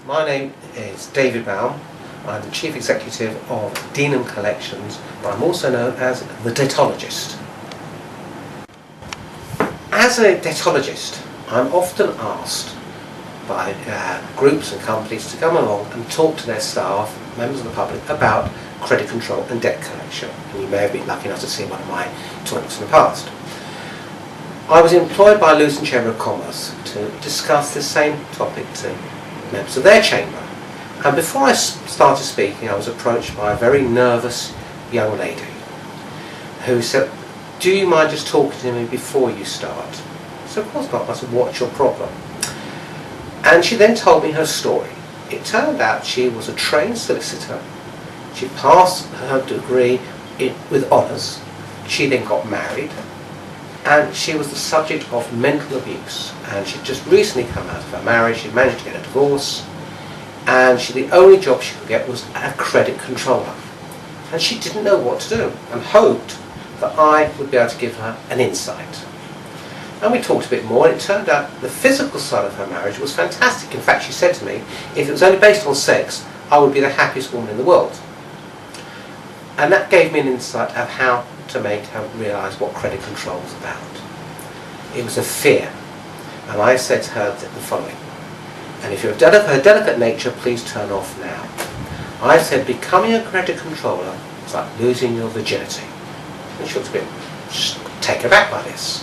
My name is David Baum. I'm the Chief Executive of Dean & Collections, but I'm also known as the Datologist. As a datologist, I'm often asked by groups and companies to come along and talk to their staff, members of the public, about credit control and debt collection. And you may have been lucky enough to see one of my talks in the past. I was employed by Luton Chamber of Commerce to discuss the same topic to members of their chamber. And before I started speaking, I was approached by a very nervous young lady who said, "Do you mind just talking to me before you start?" So of course not. I said, "What's your problem?" And she then told me her story. It turned out she was a trained solicitor. She passed her degree with honours. She then got married, and she was the subject of mental abuse. And she'd just recently come out of her marriage. She'd managed to get a divorce, and the only job she could get was a credit controller. And she didn't know what to do, and hoped that I would be able to give her an insight. And we talked a bit more, and it turned out the physical side of her marriage was fantastic. In fact, she said to me, if it was only based on sex, I would be the happiest woman in the world. And that gave me an insight of how to make her realise what credit control was about. It was a fear. And I said to her the following: and if you're a delicate nature, please turn off now. I said, becoming a credit controller is like losing your virginity. And she was a bit taken aback by this.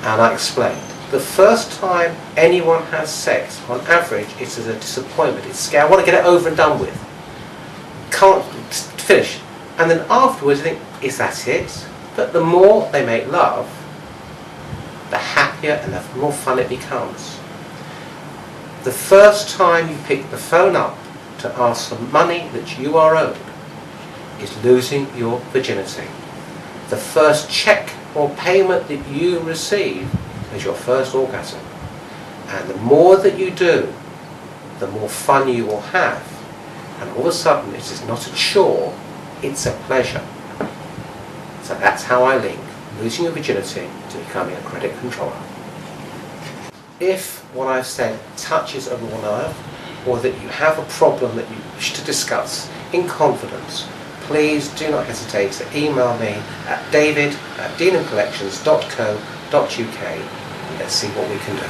And I explained, the first time anyone has sex, on average, it's a disappointment. It's scary. I want to get it over and done with. Can't finish. And then afterwards, I think, is that it? But the more they make love, the happier and the more fun it becomes. The first time you pick the phone up to ask for money that you are owed is losing your virginity. The first check or payment that you receive is your first orgasm. And the more that you do, the more fun you will have. And all of a sudden, it is not a chore, it's a pleasure. So that's how I link losing your virginity to becoming a credit controller. If what I've said touches a raw nerve, or that you have a problem that you wish to discuss in confidence, please do not hesitate to email me at david@deanandcollections.co.uk, and let's see what we can do.